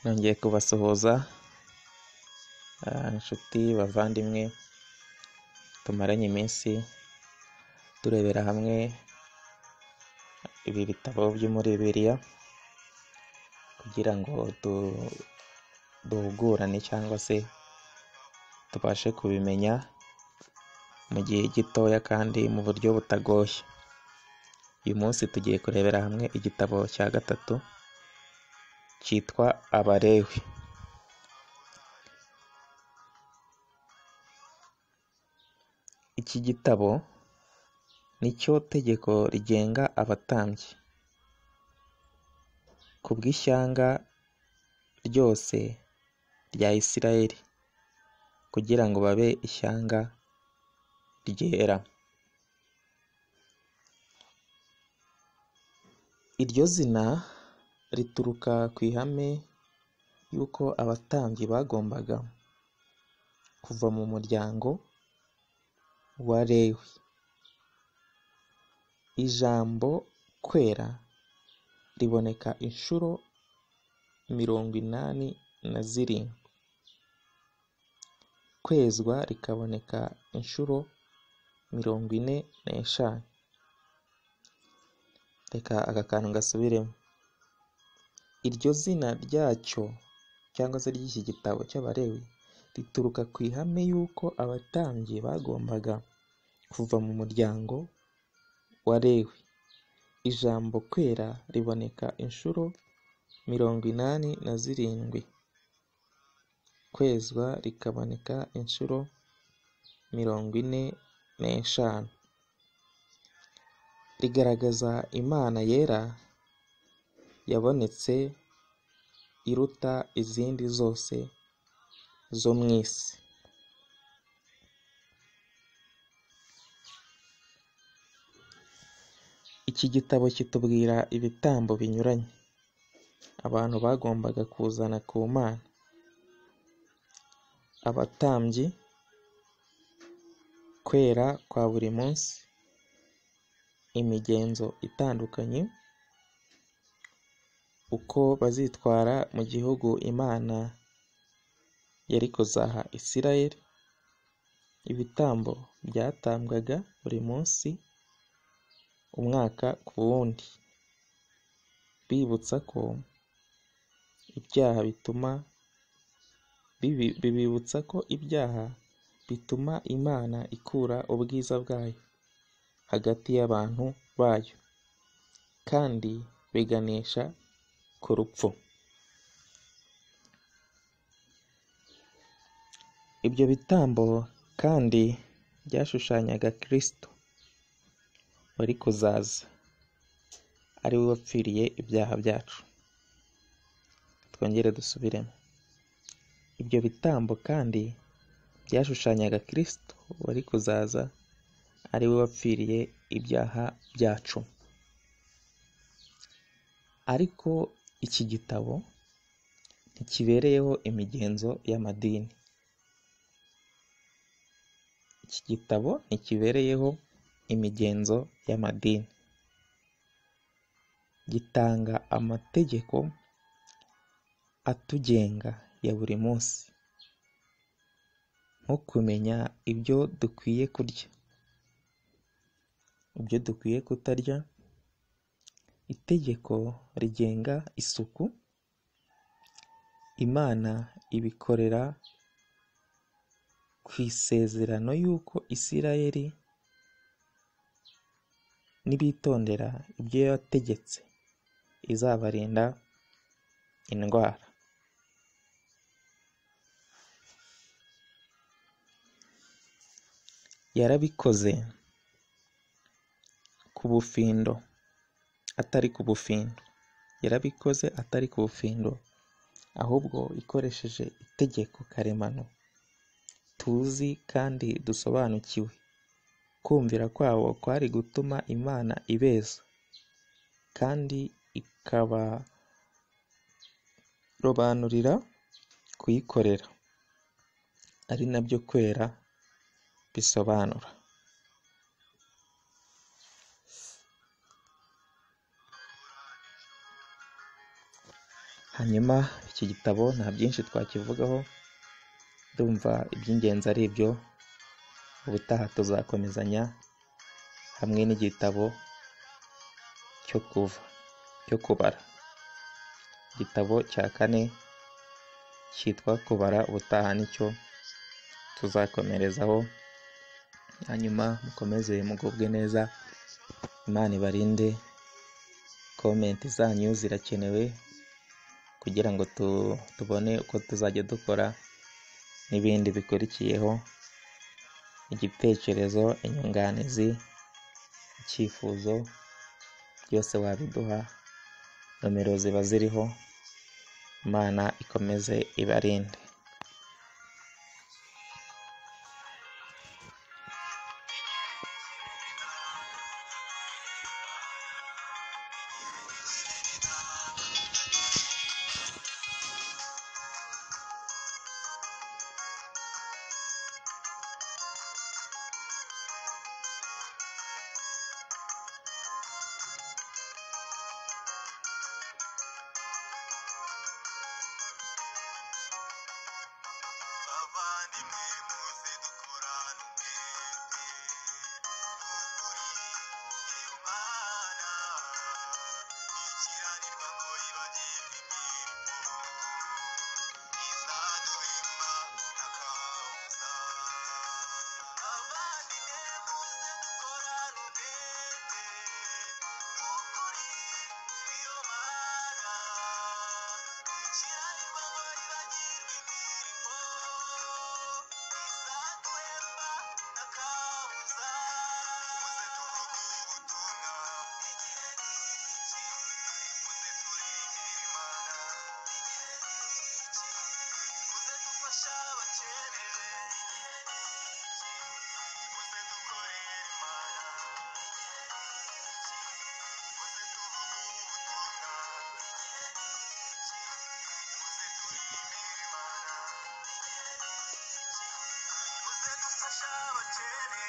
nongeye kubasuhuza inshuti bavandimwe tumaranye iminsi turebera hamwe ibi bitabo byo muri Bibiliya kugira ngo duhugurane cyangwa se tubashe kubimenya mu gihe gitoya kandi mu buryo butagoye. Uyu munsi tugiye kurebera hamwe igitabo cya gatatu cyitwa Abalewi. Iki gitabo nicyo tegeko rigenga abatambyi ku bw'ishyanga ryose rya Isirayeli kugira ngo babe ishyanga ryera. Iryo zina rituruka ku ihame y'uko abatambyi bagombaga kuva mu muryango wa Lewi. Ijambo kwera riboneka inshuro 87, kwezwa rikaboneka inshuro 45. Reka aka kantu gasubiremo. Iryo zina ryacyo cyangwa se ry'iki gitabo cy'Abalewi rituruka ku ihame y'uko abatambyi bagombaga kuva mu muryango wa Lewi. Ijambo kwera riboneka inshuro 87, kwezwa rikaboneka inshuro 45. Rigaragaza Imana yera yabonetse iruta izindi zose zo mu isi. Iki gitabo kitubwira ibitambo binyuranye abantu bagombaga kuzana ku Mana. Abatambyi, kwera kwa buri munsi, imigenzo itandukanye, uko bazitwara mu gihugu Imana yari kuzaha Isirayeli, ibitambo byatambwaga buri munsi umwaka ku wundi, bibutsa ko ibyaha bituma Imana ikura ubwiza bwayo hagati y'abantu bayo kandi biganisha ku rupfu. Ibyo bitambo kandi byashushanyaga Kristo wari kuzaza, ari we wapfiriye ibyaha byacu. Twongere dusubiremo. Ibyo bitambo kandi byashushanyaga Kristo wari kuzaza, ari we wapfiriye ibyaha byacu. Ariko iki gitabo ntikibereyeho imigenzo y'amadini. Iki gitabo ntikibereyeho imigenzo y'amadini. Gitanga amategeko atugenga ya buri munsi, nko kumenya ibyo dukwiye kurya, ibyo dukwiye kutarya, itegeko rigenga isuku. Imana ibikorera ku isezerano y'uko Isirayeli nibitondera ibyo yategetse izabarinda indwara. Yarabikoze ku bufindo atari ku bufindo. Yarabikoze atari ku bufindo, ahubwo ikoresheje itegeko karemano tuzi kandi dusobanukiwe. Kumvira kwabo kwari gutuma Imana ibeza kandi ikabarobanurira kuyikorera, ari nabyo kwera bisobanura. Hanyuma iki gitabo nta byinshi twakivugaho, ndumva iby'ingenzi ari ibyo. Ubutaha tuzakomezanya hamwe n'igitabo cyo kubara. Igitabo cya kane cyitwa kubara, ubutaha nicyo tuzakomerezaho. Hanyuma mukomeze mugubwe neza, Imana ibarinde. Komenti zanyu zirakenewe kugira ngo tubone uko tuzajya dukora n'ibindi bikurikiyeho. Igitekerezo, inyunganizi, icyifuzo, byose wabiduha. Nomero ziba ziriho. Imana ikomeze ibarinde. Abavandimwe muze dukorane umwete, ukuri iyo Mana ikiranirwa ngo yibagirwe imirimo, izaduhemba ntakabuza. Abavandimwe muze dukorane umwete, ukuri iyo Mana ikiranirwa ngo yibagirwe imirimo, izaduhemba ntakabuza. Muze tuvuge ubutumwa igihe ni iki, muze turirimbire Imana igihe ni iki, muze dufashe abakene igihe ni iki, muze dukorere Imana igihe ni iki, muze tuvuge ubutumwa igihe ni iki, muze turirimbire Imana igihe ni iki, muze dufashe abakene.